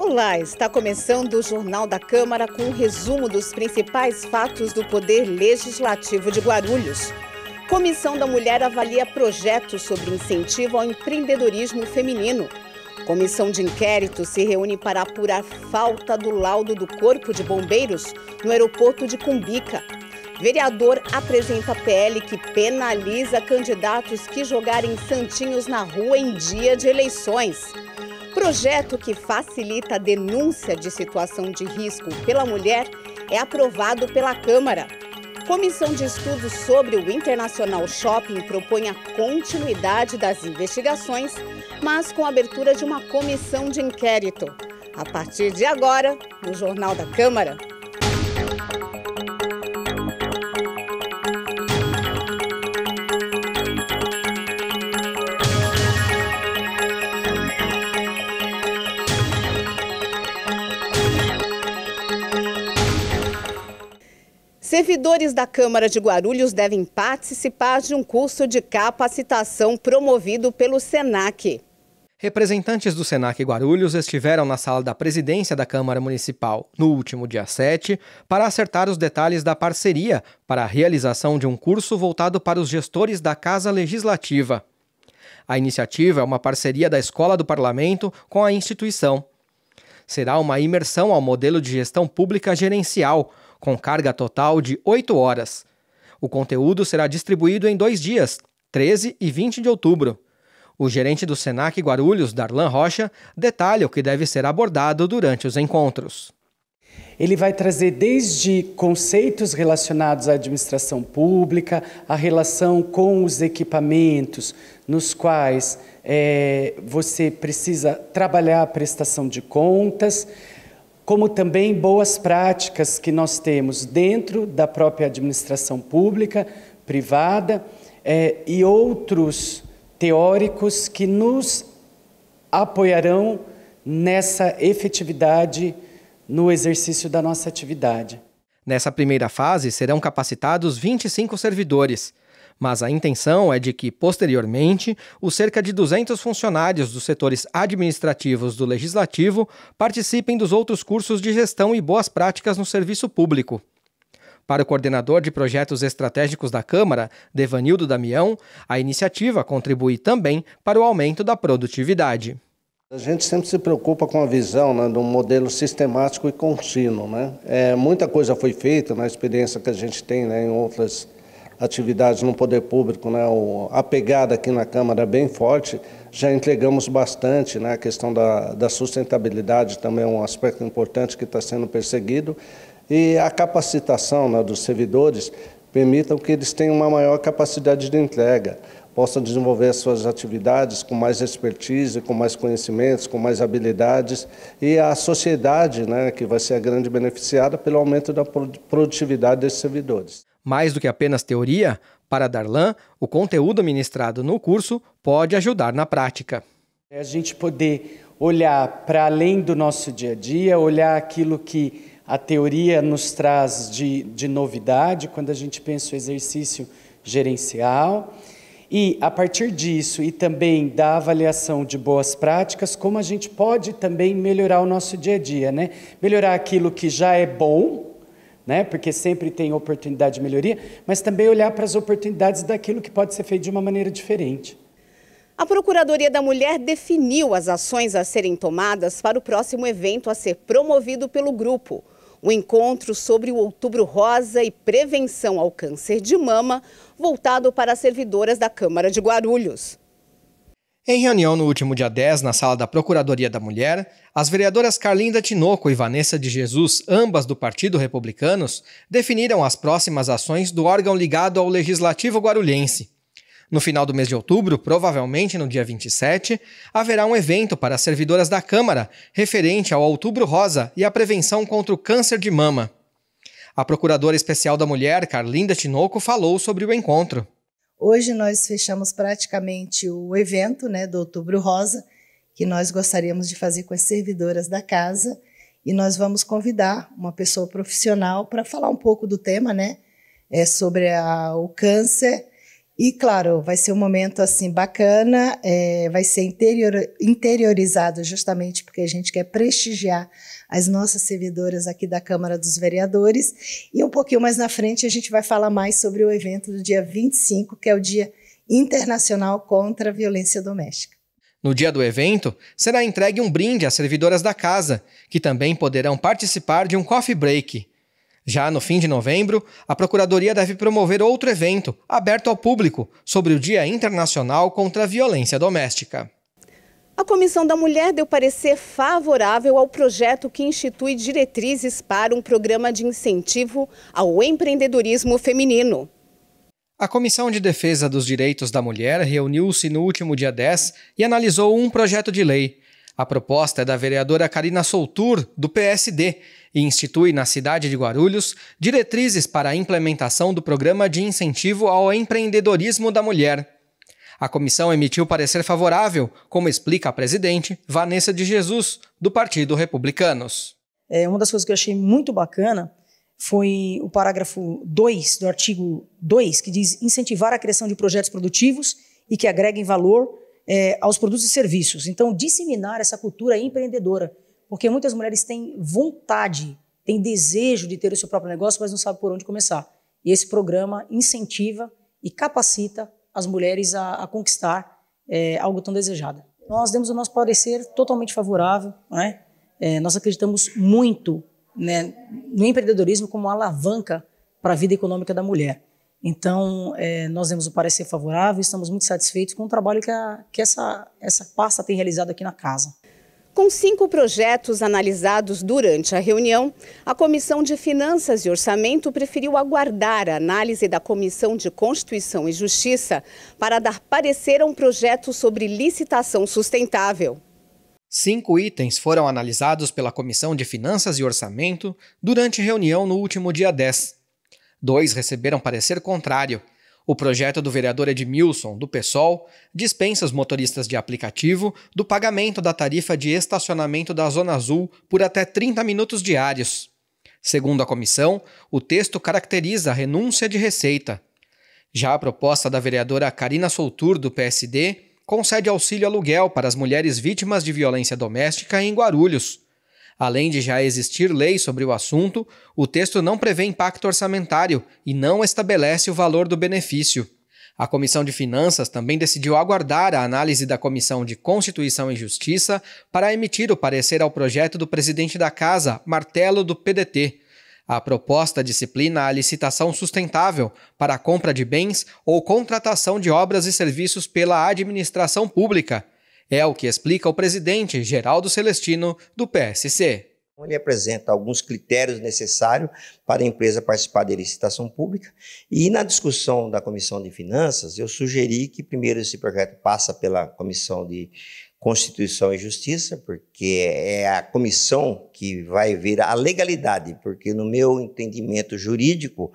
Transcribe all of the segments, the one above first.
Olá, está começando o Jornal da Câmara com um resumo dos principais fatos do Poder Legislativo de Guarulhos. Comissão da Mulher avalia projetos sobre incentivo ao empreendedorismo feminino. Comissão de inquérito se reúne para apurar falta do laudo do Corpo de Bombeiros no aeroporto de Cumbica. Vereador apresenta PL que penaliza candidatos que jogarem santinhos na rua em dia de eleições. Projeto que facilita a denúncia de situação de risco pela mulher é aprovado pela Câmara. Comissão de estudos sobre o International Shopping propõe a continuidade das investigações, mas com a abertura de uma comissão de inquérito. A partir de agora, no Jornal da Câmara. Servidores da Câmara de Guarulhos devem participar de um curso de capacitação promovido pelo SENAC. Representantes do SENAC Guarulhos estiveram na sala da presidência da Câmara Municipal no último dia 7 para acertar os detalhes da parceria para a realização de um curso voltado para os gestores da Casa Legislativa. A iniciativa é uma parceria da Escola do Parlamento com a instituição. Será uma imersão ao modelo de gestão pública gerencial, com carga total de 8 horas. O conteúdo será distribuído em 2 dias, 13 e 20 de outubro. O gerente do SENAC Guarulhos, Darlan Rocha, detalha o que deve ser abordado durante os encontros. Ele vai trazer desde conceitos relacionados à administração pública, a relação com os equipamentos, nos quais você precisa trabalhar a prestação de contas, como também boas práticas que nós temos dentro da própria administração pública, privada, e outros teóricos que nos apoiarão nessa efetividade no exercício da nossa atividade. Nessa primeira fase serão capacitados 25 servidores, mas a intenção é de que, posteriormente, os cerca de 200 funcionários dos setores administrativos do Legislativo participem dos outros cursos de gestão e boas práticas no serviço público. Para o coordenador de projetos estratégicos da Câmara, Devanildo Damião, a iniciativa contribui também para o aumento da produtividade. A gente sempre se preocupa com a visão, né, de um modelo sistemático e contínuo, né? Muita coisa foi feita na experiência que a gente tem, né, em outras atividades no poder público, né? A pegada aqui na Câmara é bem forte, já entregamos bastante, né? A questão da sustentabilidade também é um aspecto importante que está sendo perseguido, e a capacitação, né, dos servidores permitam que eles tenham uma maior capacidade de entrega, possam desenvolver as suas atividades com mais expertise, com mais conhecimentos, com mais habilidades, e a sociedade, né, que vai ser a grande beneficiada pelo aumento da produtividade desses servidores. Mais do que apenas teoria, para Darlan, o conteúdo ministrado no curso pode ajudar na prática. A gente poder olhar para além do nosso dia a dia, olhar aquilo que a teoria nos traz de novidade, quando a gente pensa o exercício gerencial, e a partir disso e também da avaliação de boas práticas, como a gente pode também melhorar o nosso dia a dia, né? Melhorar aquilo que já é bom, né? Porque sempre tem oportunidade de melhoria, mas também olhar para as oportunidades daquilo que pode ser feito de uma maneira diferente. A Procuradoria da Mulher definiu as ações a serem tomadas para o próximo evento a ser promovido pelo grupo. O encontro sobre o Outubro Rosa e prevenção ao câncer de mama, voltado para as servidoras da Câmara de Guarulhos. Em reunião no último dia 10, na sala da Procuradoria da Mulher, as vereadoras Carlinda Tinoco e Vanessa de Jesus, ambas do Partido Republicanos, definiram as próximas ações do órgão ligado ao Legislativo guarulhense. No final do mês de outubro, provavelmente no dia 27, haverá um evento para as servidoras da Câmara, referente ao Outubro Rosa e à prevenção contra o câncer de mama. A Procuradora Especial da Mulher, Carlinda Tinoco, falou sobre o encontro. Hoje nós fechamos praticamente o evento, né, do Outubro Rosa, que nós gostaríamos de fazer com as servidoras da casa, e nós vamos convidar uma pessoa profissional para falar um pouco do tema, né, sobre o câncer E, claro, vai ser um momento assim bacana, vai ser interiorizado justamente porque a gente quer prestigiar as nossas servidoras aqui da Câmara dos Vereadores. E um pouquinho mais na frente a gente vai falar mais sobre o evento do dia 25, que é o Dia Internacional contra a Violência Doméstica. No dia do evento, será entregue um brinde às servidoras da casa, que também poderão participar de um coffee break. Já no fim de novembro, a Procuradoria deve promover outro evento, aberto ao público, sobre o Dia Internacional contra a Violência Doméstica. A Comissão da Mulher deu parecer favorável ao projeto que institui diretrizes para um programa de incentivo ao empreendedorismo feminino. A Comissão de Defesa dos Direitos da Mulher reuniu-se no último dia 10 e analisou um projeto de lei. A proposta é da vereadora Carina Soltur, do PSD, e institui na cidade de Guarulhos diretrizes para a implementação do programa de incentivo ao empreendedorismo da mulher. A comissão emitiu parecer favorável, como explica a presidente Vanessa de Jesus, do Partido Republicanos. Uma das coisas que eu achei muito bacana foi o parágrafo 2 do artigo 2, que diz incentivar a criação de projetos produtivos e que agreguem valor aos produtos e serviços. Então, disseminar essa cultura empreendedora, porque muitas mulheres têm vontade, têm desejo de ter o seu próprio negócio, mas não sabem por onde começar. E esse programa incentiva e capacita as mulheres a conquistar algo tão desejado. Nós demos o nosso parecer totalmente favorável, né? Nós acreditamos muito, né, no empreendedorismo como uma alavanca para a vida econômica da mulher. Então, nós demos o parecer favorável e estamos muito satisfeitos com o trabalho que essa pasta tem realizado aqui na casa. Com 5 projetos analisados durante a reunião, a Comissão de Finanças e Orçamento preferiu aguardar a análise da Comissão de Constituição e Justiça para dar parecer a um projeto sobre licitação sustentável. 5 itens foram analisados pela Comissão de Finanças e Orçamento durante reunião no último dia 10. 2 receberam parecer contrário. O projeto do vereador Edmilson, do PSOL, dispensa os motoristas de aplicativo do pagamento da tarifa de estacionamento da Zona Azul por até 30 minutos diários. Segundo a comissão, o texto caracteriza a renúncia de receita. Já a proposta da vereadora Carina Soltur, do PSD, concede auxílio aluguel para as mulheres vítimas de violência doméstica em Guarulhos. Além de já existir lei sobre o assunto, o texto não prevê impacto orçamentário e não estabelece o valor do benefício. A Comissão de Finanças também decidiu aguardar a análise da Comissão de Constituição e Justiça para emitir o parecer ao projeto do presidente da Casa, Martelo, do PDT. A proposta disciplina a licitação sustentável para a compra de bens ou contratação de obras e serviços pela administração pública. É o que explica o presidente Geraldo Celestino, do PSC. Ele apresenta alguns critérios necessários para a empresa participar da licitação pública e na discussão da Comissão de Finanças eu sugeri que primeiro esse projeto passa pela Comissão de Constituição e Justiça, porque é a comissão que vai ver a legalidade, porque no meu entendimento jurídico,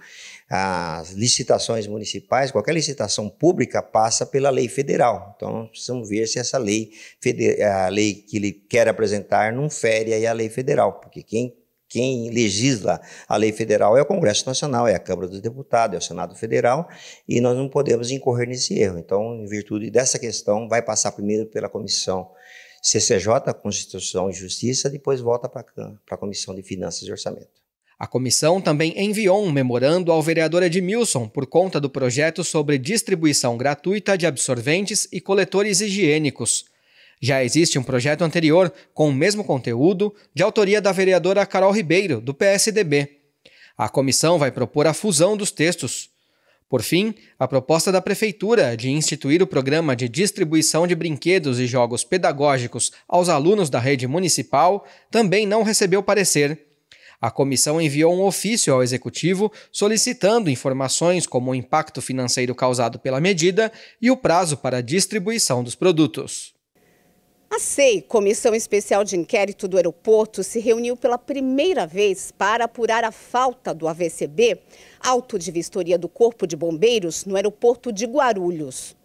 as licitações municipais, qualquer licitação pública passa pela lei federal. Então, nós precisamos ver se essa lei, a lei que ele quer apresentar não fere aí a lei federal, porque quem legisla a lei federal é o Congresso Nacional, é a Câmara dos Deputados, é o Senado Federal, e nós não podemos incorrer nesse erro. Então, em virtude dessa questão, vai passar primeiro pela Comissão CCJ, Constituição e Justiça, depois volta para a Comissão de Finanças e Orçamento. A comissão também enviou um memorando ao vereador Edmilson por conta do projeto sobre distribuição gratuita de absorventes e coletores higiênicos. Já existe um projeto anterior, com o mesmo conteúdo, de autoria da vereadora Carol Ribeiro, do PSDB. A comissão vai propor a fusão dos textos. Por fim, a proposta da Prefeitura de instituir o programa de distribuição de brinquedos e jogos pedagógicos aos alunos da rede municipal também não recebeu parecer. A comissão enviou um ofício ao Executivo solicitando informações como o impacto financeiro causado pela medida e o prazo para a distribuição dos produtos. A SEI, Comissão Especial de Inquérito do Aeroporto, se reuniu pela primeira vez para apurar a falta do AVCB, auto de vistoria do Corpo de Bombeiros, no aeroporto de Guarulhos.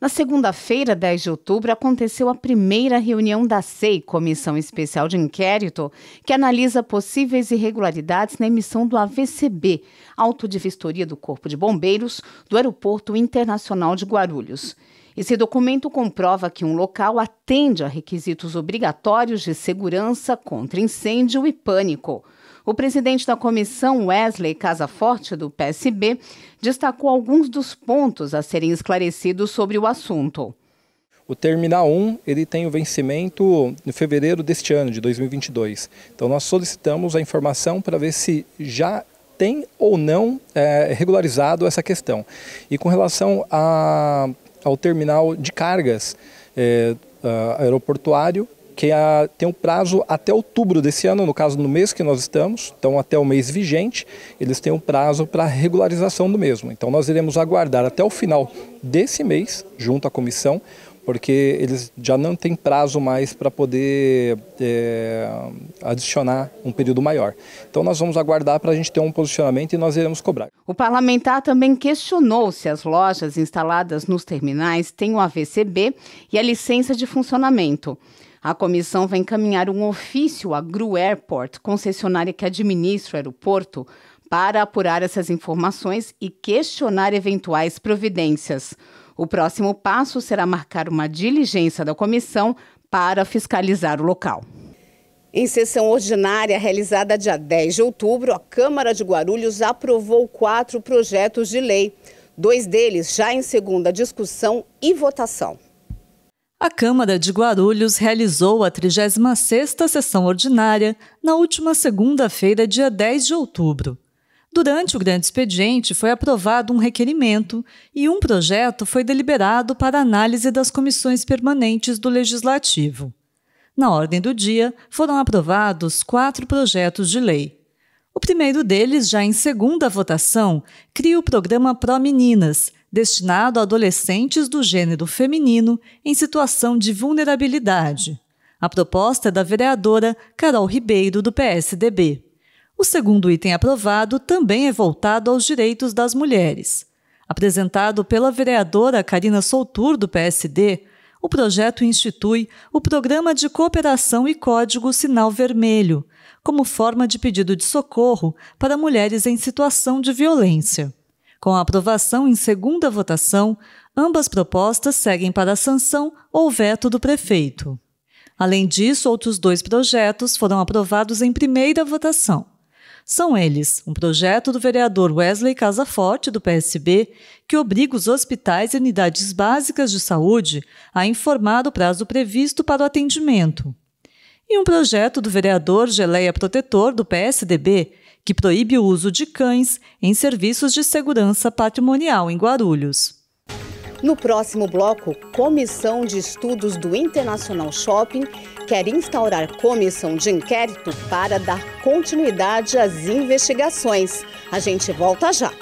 Na segunda-feira, 10 de outubro, aconteceu a primeira reunião da SEI, Comissão Especial de Inquérito, que analisa possíveis irregularidades na emissão do AVCB, Auto de Vistoria do Corpo de Bombeiros, do Aeroporto Internacional de Guarulhos. Esse documento comprova que um local atende a requisitos obrigatórios de segurança contra incêndio e pânico. O presidente da comissão, Wesley Casaforte, do PSB, destacou alguns dos pontos a serem esclarecidos sobre o assunto. O Terminal 1 ele tem o vencimento em fevereiro deste ano, de 2022. Então nós solicitamos a informação para ver se já tem ou não regularizado essa questão. E com relação ao terminal de cargas aeroportuário, que tem um prazo até outubro desse ano, no caso no mês que nós estamos, então até o mês vigente, eles têm um prazo para regularização do mesmo. Então nós iremos aguardar até o final desse mês, junto à comissão, porque eles já não têm prazo mais para poder adicionar um período maior. Então nós vamos aguardar para a gente ter um posicionamento e nós iremos cobrar. O parlamentar também questionou se as lojas instaladas nos terminais têm o AVCB e a licença de funcionamento. A comissão vai encaminhar um ofício à Gru Airport, concessionária que administra o aeroporto, para apurar essas informações e questionar eventuais providências. O próximo passo será marcar uma diligência da comissão para fiscalizar o local. Em sessão ordinária realizada dia 10 de outubro, a Câmara de Guarulhos aprovou 4 projetos de lei, 2 deles já em segunda discussão e votação. A Câmara de Guarulhos realizou a 36ª sessão ordinária na última segunda-feira, dia 10 de outubro. Durante o grande expediente, foi aprovado um requerimento e um projeto foi deliberado para análise das comissões permanentes do Legislativo. Na ordem do dia, foram aprovados 4 projetos de lei. O primeiro deles, já em segunda votação, cria o programa Pró-Meninas, destinado a adolescentes do gênero feminino em situação de vulnerabilidade. A proposta é da vereadora Carol Ribeiro, do PSDB. O segundo item aprovado também é voltado aos direitos das mulheres. Apresentado pela vereadora Karina Soutur, do PSD, o projeto institui o Programa de Cooperação e Código Sinal Vermelho, como forma de pedido de socorro para mulheres em situação de violência. Com a aprovação em segunda votação, ambas propostas seguem para a sanção ou veto do prefeito. Além disso, outros 2 projetos foram aprovados em primeira votação. São eles um projeto do vereador Wesley Casaforte, do PSB, que obriga os hospitais e unidades básicas de saúde a informar o prazo previsto para o atendimento. E um projeto do vereador Geleia Protetor, do PSDB, que proíbe o uso de cães em serviços de segurança patrimonial em Guarulhos. No próximo bloco, Comissão de Estudos do International Shopping quer instaurar comissão de inquérito para dar continuidade às investigações. A gente volta já.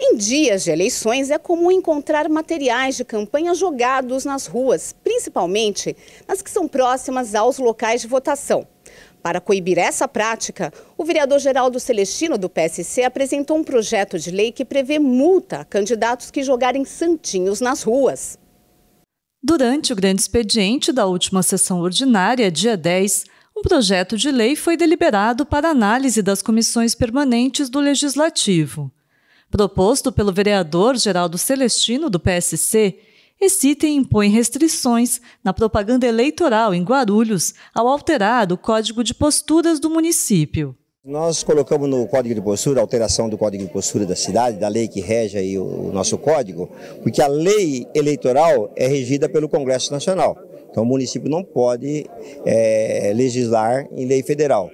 Em dias de eleições, é comum encontrar materiais de campanha jogados nas ruas, principalmente nas que são próximas aos locais de votação. Para coibir essa prática, o vereador Geraldo Celestino, do PSC, apresentou um projeto de lei que prevê multa a candidatos que jogarem santinhos nas ruas. Durante o grande expediente da última sessão ordinária, dia 10, um projeto de lei foi deliberado para análise das comissões permanentes do Legislativo. Proposto pelo vereador Geraldo Celestino, do PSC, esse item impõe restrições na propaganda eleitoral em Guarulhos ao alterar o Código de Posturas do município. Nós colocamos no Código de Postura, a alteração do Código de Postura da cidade, da lei que rege aí o nosso código, porque a lei eleitoral é regida pelo Congresso Nacional. Então o município não pode legislar em lei federal.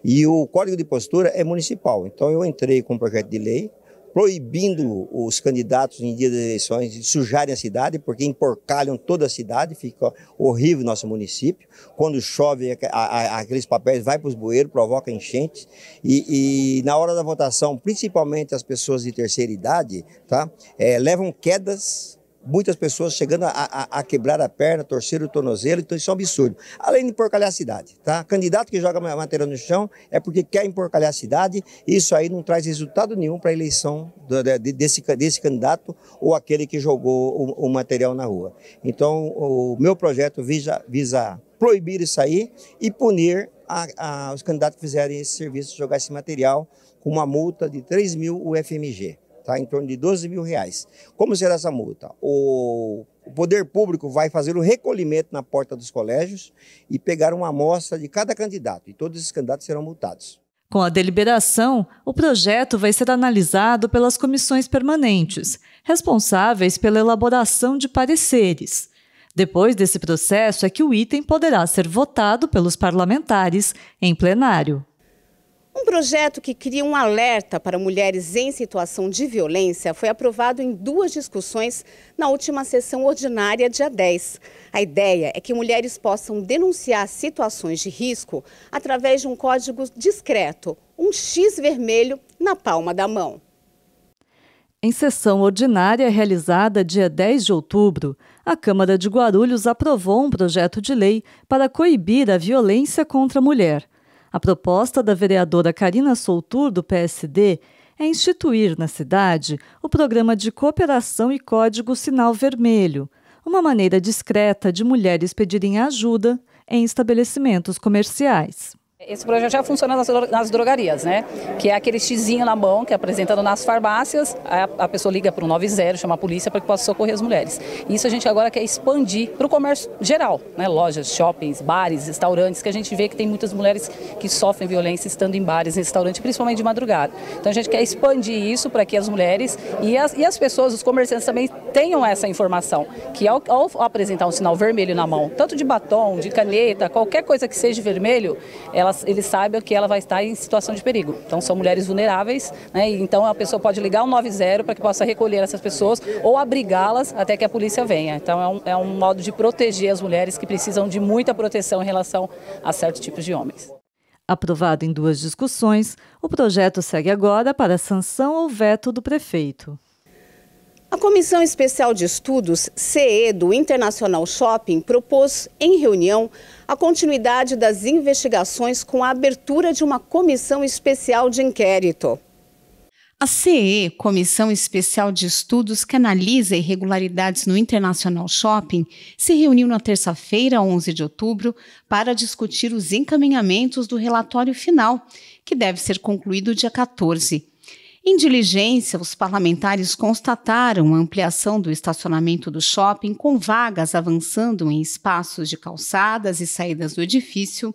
E o Código de Postura é municipal. Então eu entrei com um projeto de lei proibindo os candidatos em dia das eleições de sujarem a cidade, porque emporcalham toda a cidade, fica horrível o nosso município. Quando chove, aqueles papéis vai para os bueiros, provoca enchentes. E na hora da votação, principalmente as pessoas de terceira idade, tá, levam quedas muitas pessoas chegando a quebrar a perna, torcer o tornozelo, então isso é um absurdo. Além de emporcalhar a cidade, tá? Candidato que joga matéria no chão é porque quer emporcalhar a cidade, e isso aí não traz resultado nenhum para a eleição desse candidato ou aquele que jogou o material na rua. Então, o meu projeto visa proibir isso aí e punir os candidatos que fizerem esse serviço, jogar esse material com uma multa de 3.000 UFMG. Tá, em torno de R$12.000. Como será essa multa? O poder público vai fazer o recolhimento na porta dos colégios e pegar uma amostra de cada candidato, e todos esses candidatos serão multados. Com a deliberação, o projeto vai ser analisado pelas comissões permanentes, responsáveis pela elaboração de pareceres. Depois desse processo é que o item poderá ser votado pelos parlamentares em plenário. Um projeto que cria um alerta para mulheres em situação de violência foi aprovado em 2 discussões na última sessão ordinária, dia 10. A ideia é que mulheres possam denunciar situações de risco através de um código discreto, um X vermelho na palma da mão. Em sessão ordinária realizada dia 10 de outubro, a Câmara de Guarulhos aprovou um projeto de lei para coibir a violência contra a mulher. A proposta da vereadora Karina Soutur, do PSD, é instituir na cidade o programa de cooperação e código Sinal Vermelho, uma maneira discreta de mulheres pedirem ajuda em estabelecimentos comerciais. Esse projeto já funciona nas drogarias, né? Que é aquele xizinho na mão que é apresentado nas farmácias, a pessoa liga para o 90, chama a polícia para que possa socorrer as mulheres. Isso a gente agora quer expandir para o comércio geral, né? Lojas, shoppings, bares, restaurantes, que a gente vê que tem muitas mulheres que sofrem violência estando em bares, em restaurantes, principalmente de madrugada. Então a gente quer expandir isso para que as mulheres e as pessoas, os comerciantes também tenham essa informação, que ao apresentar um sinal vermelho na mão, tanto de batom, de caneta, qualquer coisa que seja vermelho, eles saibam que ela vai estar em situação de perigo. Então são mulheres vulneráveis, né? Então a pessoa pode ligar o 90 para que possa recolher essas pessoas ou abrigá-las até que a polícia venha. Então é um modo de proteger as mulheres que precisam de muita proteção em relação a certos tipos de homens. Aprovado em 2 discussões, o projeto segue agora para a sanção ou veto do prefeito. A Comissão Especial de Estudos, CE, do International Shopping, propôs, em reunião, a continuidade das investigações com a abertura de uma comissão especial de inquérito. A CE, Comissão Especial de Estudos que analisa irregularidades no International Shopping, se reuniu na terça-feira, 11 de outubro, para discutir os encaminhamentos do relatório final, que deve ser concluído dia 14. Em diligência, os parlamentares constataram a ampliação do estacionamento do shopping com vagas avançando em espaços de calçadas e saídas do edifício,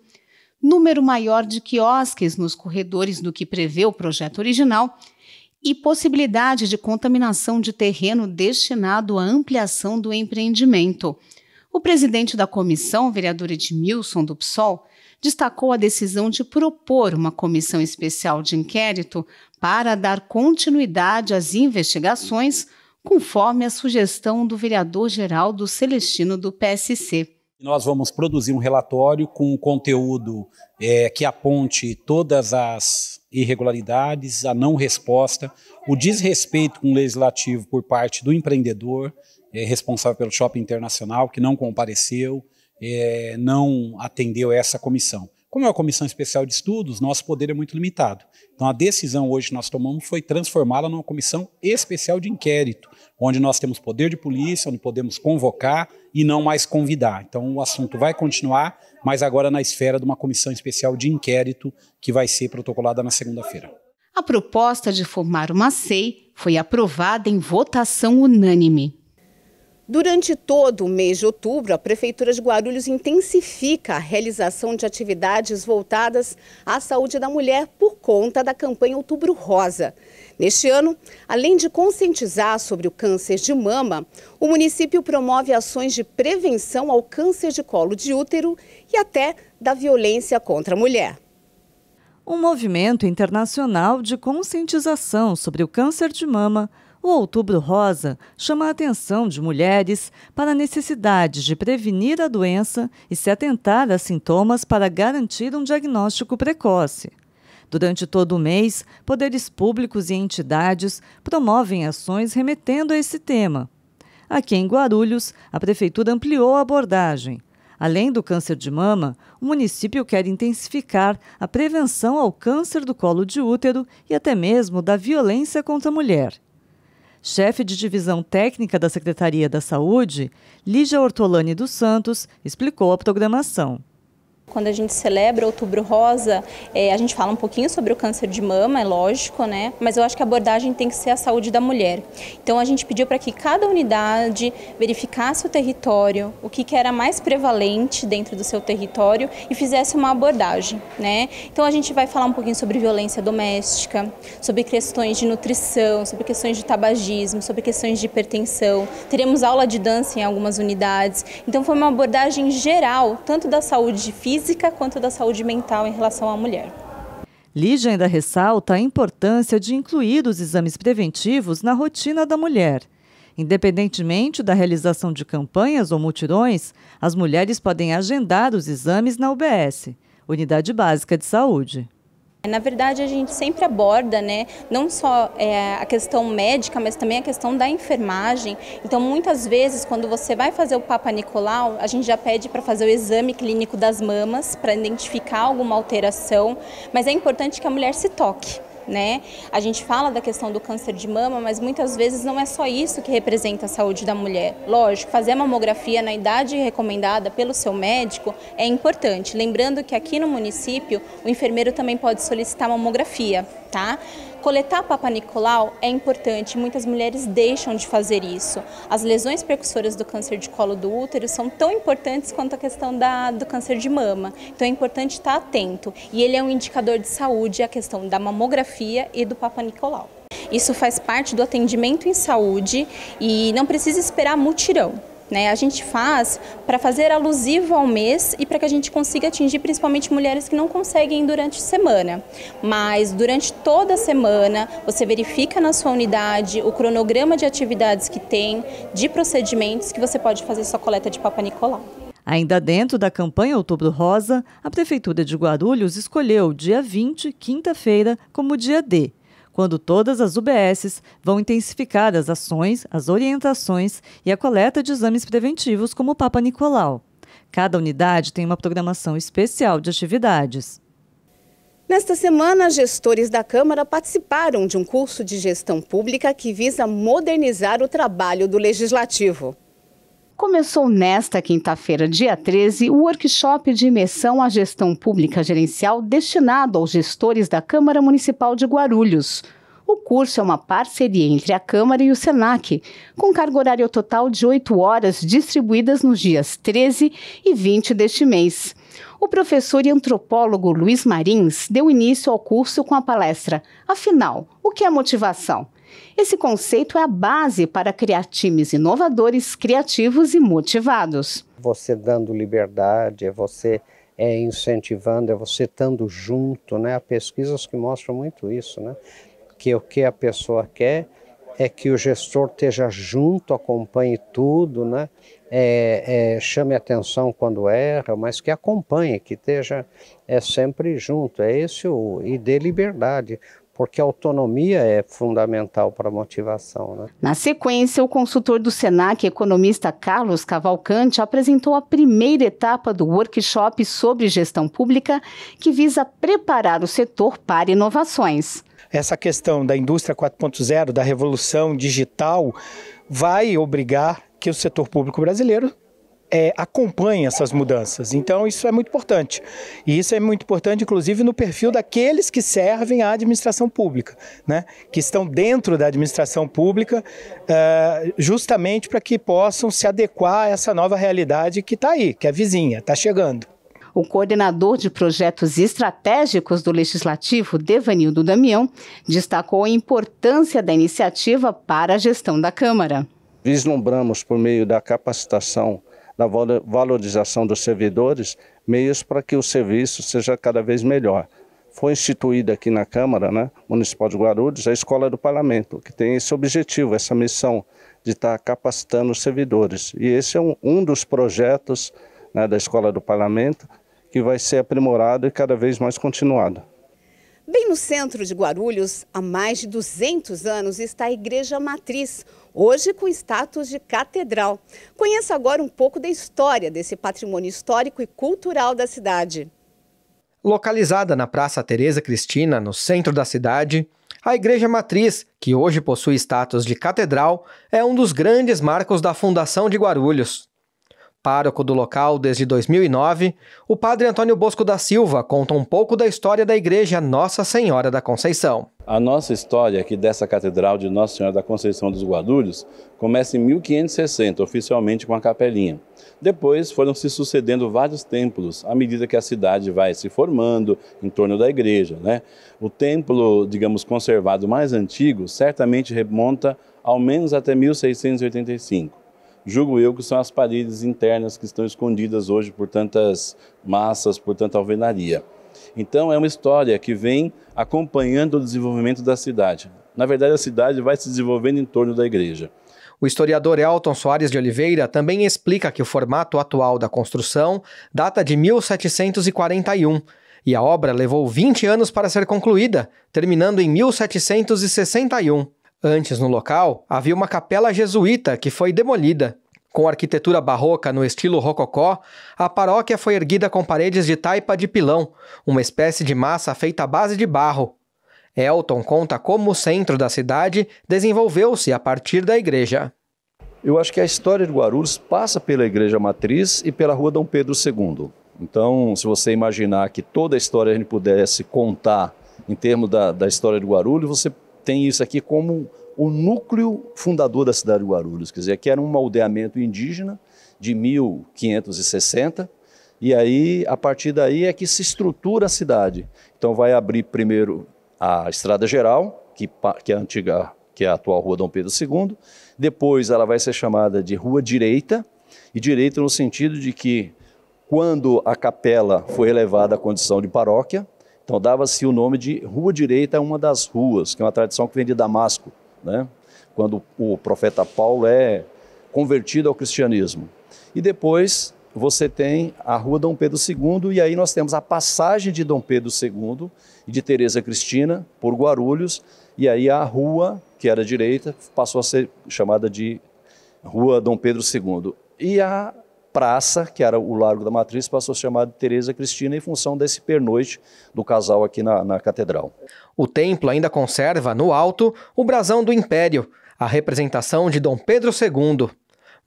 número maior de quiosques nos corredores do que prevê o projeto original e possibilidade de contaminação de terreno destinado à ampliação do empreendimento. O presidente da comissão, o vereador Edmilson, do PSOL, destacou a decisão de propor uma comissão especial de inquérito para dar continuidade às investigações, conforme a sugestão do vereador Geraldo Celestino, do PSC. Nós vamos produzir um relatório com conteúdo que aponte todas as irregularidades, a não resposta, o desrespeito com o legislativo por parte do empreendedor responsável pelo Shopping Internacional, que não compareceu, não atendeu essa comissão. Como é uma comissão especial de estudos, nosso poder é muito limitado. Então a decisão hoje que nós tomamos foi transformá-la numa comissão especial de inquérito, onde nós temos poder de polícia, onde podemos convocar e não mais convidar. Então o assunto vai continuar, mas agora na esfera de uma comissão especial de inquérito que vai ser protocolada na segunda-feira. A proposta de formar uma SEI foi aprovada em votação unânime. Durante todo o mês de outubro, a Prefeitura de Guarulhos intensifica a realização de atividades voltadas à saúde da mulher por conta da campanha Outubro Rosa. Neste ano, além de conscientizar sobre o câncer de mama, o município promove ações de prevenção ao câncer de colo de útero e até da violência contra a mulher. Um movimento internacional de conscientização sobre o câncer de mama, o Outubro Rosa, chama a atenção de mulheres para a necessidade de prevenir a doença e se atentar a sintomas para garantir um diagnóstico precoce. Durante todo o mês, poderes públicos e entidades promovem ações remetendo a esse tema. Aqui em Guarulhos, a Prefeitura ampliou a abordagem. Além do câncer de mama, o município quer intensificar a prevenção ao câncer do colo de útero e até mesmo da violência contra a mulher. Chefe de divisão técnica da Secretaria da Saúde, Lígia Ortolani dos Santos, explicou a programação. Quando a gente celebra Outubro Rosa, a gente fala um pouquinho sobre o câncer de mama, é lógico, né? Mas eu acho que a abordagem tem que ser a saúde da mulher. Então a gente pediu para que cada unidade verificasse o território, o que era mais prevalente dentro do seu território e fizesse uma abordagem, né? Então a gente vai falar um pouquinho sobre violência doméstica, sobre questões de nutrição, sobre questões de tabagismo, sobre questões de hipertensão. Teremos aula de dança em algumas unidades. Então foi uma abordagem geral, tanto da saúde física quanto da saúde mental em relação à mulher. Lígia ainda ressalta a importância de incluir os exames preventivos na rotina da mulher. Independentemente da realização de campanhas ou mutirões, as mulheres podem agendar os exames na UBS, Unidade Básica de Saúde. Na verdade, a gente sempre aborda, né, não só a questão médica, mas também a questão da enfermagem. Então, muitas vezes, quando você vai fazer o Papa Nicolau, a gente já pede para fazer o exame clínico das mamas, para identificar alguma alteração, mas é importante que a mulher se toque. Né? A gente fala da questão do câncer de mama, mas muitas vezes não é só isso que representa a saúde da mulher. Lógico, fazer a mamografia na idade recomendada pelo seu médico é importante. Lembrando que aqui no município, o enfermeiro também pode solicitar mamografia, tá? Coletar Papa Nicolau é importante, muitas mulheres deixam de fazer isso. As lesões precursoras do câncer de colo do útero são tão importantes quanto a questão do câncer de mama. Então é importante estar atento. E ele é um indicador de saúde, a questão da mamografia e do Papa Nicolau. Isso faz parte do atendimento em saúde e não precisa esperar mutirão. Né? A gente faz para fazer alusivo ao mês e para que a gente consiga atingir principalmente mulheres que não conseguem durante a semana. Mas durante toda a semana você verifica na sua unidade o cronograma de atividades que tem, de procedimentos que você pode fazer sua coleta de Papa Nicolau. Ainda dentro da campanha Outubro Rosa, a Prefeitura de Guarulhos escolheu o dia 20, quinta-feira, como dia D, quando todas as UBSs vão intensificar as ações, as orientações e a coleta de exames preventivos como o Papa Nicolau. Cada unidade tem uma programação especial de atividades. Nesta semana, gestores da Câmara participaram de um curso de gestão pública que visa modernizar o trabalho do Legislativo. Começou nesta quinta-feira, dia 13, o workshop de imersão à gestão pública gerencial destinado aos gestores da Câmara Municipal de Guarulhos. O curso é uma parceria entre a Câmara e o SENAC, com carga horária total de 8 horas distribuídas nos dias 13 e 20 deste mês. O professor e antropólogo Luiz Marins deu início ao curso com a palestra Afinal, o que é motivação? Esse conceito é a base para criar times inovadores, criativos e motivados. Você dando liberdade, é você incentivando, é você estando junto, né? Há pesquisas que mostram muito isso, né? Que o que a pessoa quer é que o gestor esteja junto, acompanhe tudo, né? Chame atenção quando erra, mas que acompanhe, que esteja sempre junto. É esse e dê liberdade. Porque a autonomia é fundamental para a motivação. Né? Na sequência, o consultor do SENAC, economista Carlos Cavalcante, apresentou a primeira etapa do workshop sobre gestão pública, que visa preparar o setor para inovações. Essa questão da indústria 4.0, da revolução digital, vai obrigar que o setor público brasileiro acompanhe essas mudanças. Então isso é muito importante. E isso é muito importante, inclusive, no perfil daqueles que servem à administração pública, né? Que estão dentro da administração pública, justamente para que possam se adequar a essa nova realidade que está aí, que é vizinha, está chegando. O coordenador de projetos estratégicos do Legislativo, Devanildo Damião, destacou a importância da iniciativa para a gestão da Câmara. Vislumbramos, por meio da capacitação, da valorização dos servidores, meios para que o serviço seja cada vez melhor. Foi instituída aqui na Câmara, né, Municipal de Guarulhos, a Escola do Parlamento, que tem esse objetivo, essa missão de estar capacitando os servidores. E esse é um dos projetos, né, da Escola do Parlamento, que vai ser aprimorado e cada vez mais continuado. Bem no centro de Guarulhos, há mais de 200 anos, está a Igreja Matriz, hoje com status de catedral. Conheça agora um pouco da história desse patrimônio histórico e cultural da cidade. Localizada na Praça Tereza Cristina, no centro da cidade, a Igreja Matriz, que hoje possui status de catedral, é um dos grandes marcos da fundação de Guarulhos. Pároco do local desde 2009, o padre Antônio Bosco da Silva conta um pouco da história da Igreja Nossa Senhora da Conceição. A nossa história aqui dessa Catedral de Nossa Senhora da Conceição dos Guarulhos começa em 1560, oficialmente com a capelinha. Depois foram se sucedendo vários templos, à medida que a cidade vai se formando em torno da igreja, né? O templo, digamos, conservado mais antigo, certamente remonta ao menos até 1685. Julgo eu que são as paredes internas que estão escondidas hoje por tantas massas, por tanta alvenaria. Então é uma história que vem acompanhando o desenvolvimento da cidade. Na verdade, a cidade vai se desenvolvendo em torno da igreja. O historiador Elton Soares de Oliveira também explica que o formato atual da construção data de 1741 e a obra levou 20 anos para ser concluída, terminando em 1761. Antes, no local, havia uma capela jesuíta que foi demolida. Com arquitetura barroca no estilo rococó, a paróquia foi erguida com paredes de taipa de pilão, uma espécie de massa feita à base de barro. Elton conta como o centro da cidade desenvolveu-se a partir da igreja. Eu acho que a história de Guarulhos passa pela Igreja Matriz e pela Rua Dom Pedro II. Então, se você imaginar que toda a história a gente pudesse contar em termos da história de Guarulhos, você tem isso aqui como o núcleo fundador da cidade de Guarulhos, quer dizer, que era um aldeamento indígena de 1560, e aí, a partir daí é que se estrutura a cidade. Então vai abrir primeiro a Estrada Geral, que é a antiga, que é a atual Rua Dom Pedro II, depois ela vai ser chamada de Rua Direita, e direita no sentido de que quando a capela foi elevada à condição de paróquia, então dava-se o nome de Rua Direita, uma das ruas, que é uma tradição que vem de Damasco, né? Quando o profeta Paulo é convertido ao cristianismo. E depois você tem a Rua Dom Pedro II, e aí nós temos a passagem de Dom Pedro II e de Tereza Cristina por Guarulhos, e aí a rua, que era direita, passou a ser chamada de Rua Dom Pedro II. E a praça, que era o Largo da Matriz, passou a ser chamada de Tereza Cristina em função desse pernoite do casal aqui na catedral. O templo ainda conserva, no alto, o brasão do Império, a representação de Dom Pedro II.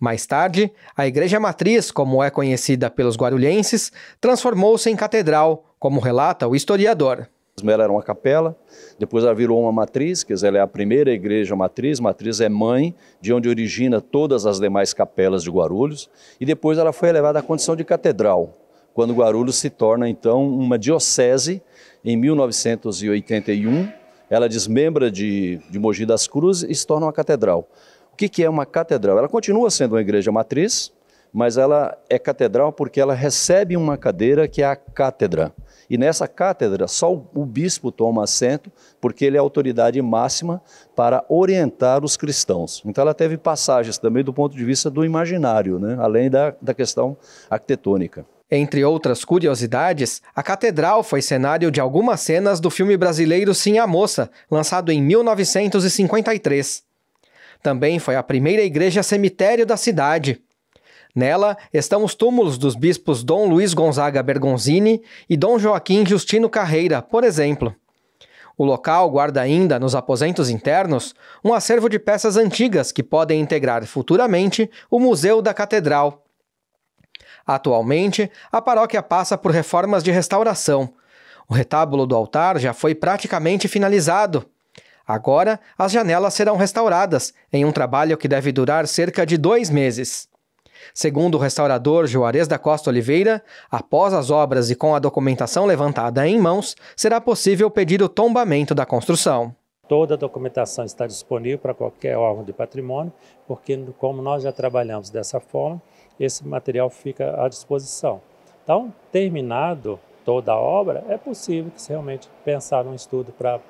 Mais tarde, a Igreja Matriz, como é conhecida pelos guarulhenses, transformou-se em catedral, como relata o historiador. Ela era uma capela, depois ela virou uma matriz, quer dizer, ela é a primeira igreja matriz, matriz é mãe, de onde origina todas as demais capelas de Guarulhos, e depois ela foi elevada à condição de catedral, quando Guarulhos se torna então uma diocese, em 1981, ela desmembra de Mogi das Cruzes e se torna uma catedral. O que é uma catedral? Ela continua sendo uma igreja matriz, mas ela é catedral porque ela recebe uma cadeira que é a cátedra. E nessa cátedra só o bispo toma assento, porque ele é a autoridade máxima para orientar os cristãos. Então ela teve passagens também do ponto de vista do imaginário, né? Além da questão arquitetônica. Entre outras curiosidades, a catedral foi cenário de algumas cenas do filme brasileiro Sim a Moça, lançado em 1953. Também foi a primeira igreja cemitério da cidade. Nela estão os túmulos dos bispos Dom Luiz Gonzaga Bergonzini e Dom Joaquim Justino Carreira, por exemplo. O local guarda ainda, nos aposentos internos, um acervo de peças antigas que podem integrar futuramente o Museu da Catedral. Atualmente, a paróquia passa por reformas de restauração. O retábulo do altar já foi praticamente finalizado. Agora, as janelas serão restauradas, em um trabalho que deve durar cerca de 2 meses. Segundo o restaurador Juarez da Costa Oliveira, após as obras e com a documentação levantada em mãos, será possível pedir o tombamento da construção. Toda a documentação está disponível para qualquer órgão de patrimônio, porque como nós já trabalhamos dessa forma, esse material fica à disposição. Então, terminado toda a obra, é possível que se realmente pensar num estudo para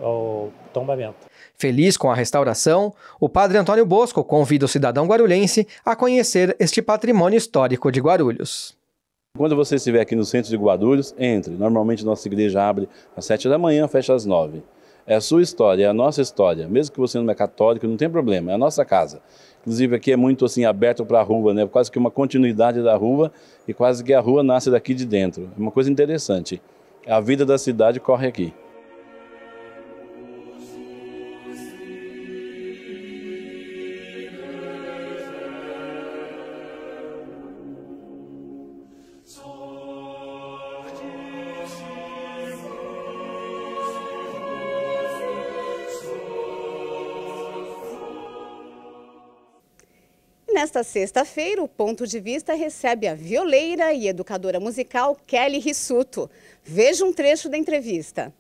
o tombamento. Feliz com a restauração, o padre Antônio Bosco convida o cidadão guarulhense a conhecer este patrimônio histórico de Guarulhos. Quando você estiver aqui no centro de Guarulhos, entre. Normalmente nossa igreja abre às 7 da manhã, fecha às 9. É a sua história, é a nossa história. Mesmo que você não é católico, não tem problema, é a nossa casa. Inclusive aqui é muito assim aberto para a rua, né? Quase que uma continuidade da rua e quase que a rua nasce daqui de dentro. É uma coisa interessante. A vida da cidade corre aqui. Nesta sexta-feira, o Ponto de Vista recebe a violeira e educadora musical Kelly Rissuto. Veja um trecho da entrevista.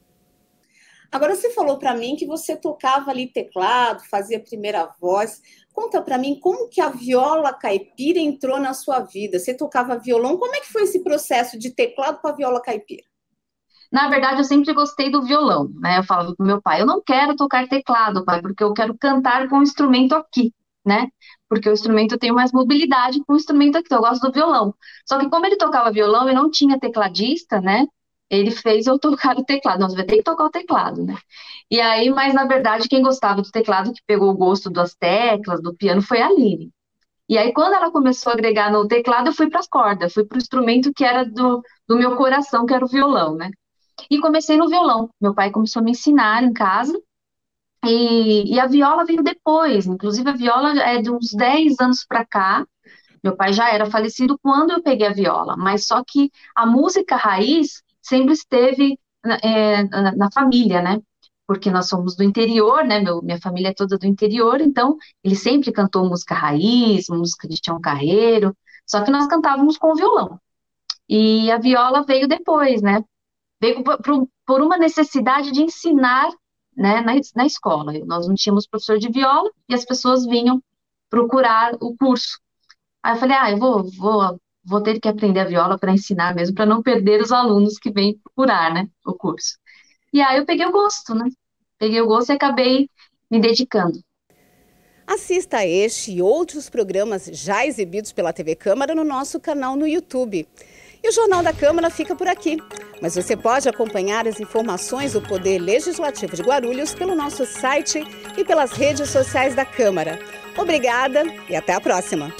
Agora, você falou para mim que você tocava ali teclado, fazia primeira voz. Conta para mim como que a viola caipira entrou na sua vida. Você tocava violão, como é que foi esse processo de teclado para viola caipira? Na verdade, eu sempre gostei do violão, né? Eu falava pro meu pai, eu não quero tocar teclado, pai, porque eu quero cantar com o instrumento aqui, né? Porque o instrumento tem mais mobilidade com o instrumento aqui, então eu gosto do violão. Só que como ele tocava violão e não tinha tecladista, né? Ele fez eu tocar o teclado. Nós vai ter que tocar o teclado, né? E aí, mas na verdade, quem gostava do teclado, que pegou o gosto das teclas, do piano, foi a Aline. E aí, quando ela começou a agregar no teclado, eu fui para as cordas, fui para o instrumento que era do meu coração, que era o violão, né? E comecei no violão. Meu pai começou a me ensinar em casa. E a viola veio depois, inclusive a viola é de uns 10 anos para cá. Meu pai já era falecido quando eu peguei a viola, mas só que a música raiz sempre esteve na família, né? Porque nós somos do interior, né? Minha família é toda do interior, então ele sempre cantou música raiz, música de Tião Carreiro, só que nós cantávamos com o violão. E a viola veio depois, né? Veio por uma necessidade de ensinar, né, na escola. Nós não tínhamos professor de viola e as pessoas vinham procurar o curso. Aí eu falei, eu vou ter que aprender a viola para ensinar mesmo, para não perder os alunos que vêm procurar, né, o curso. E aí eu peguei o gosto, né? Peguei o gosto e acabei me dedicando. Assista a este e outros programas já exibidos pela TV Câmara no nosso canal no YouTube. E o Jornal da Câmara fica por aqui. Mas você pode acompanhar as informações do Poder Legislativo de Guarulhos pelo nosso site e pelas redes sociais da Câmara. Obrigada e até a próxima.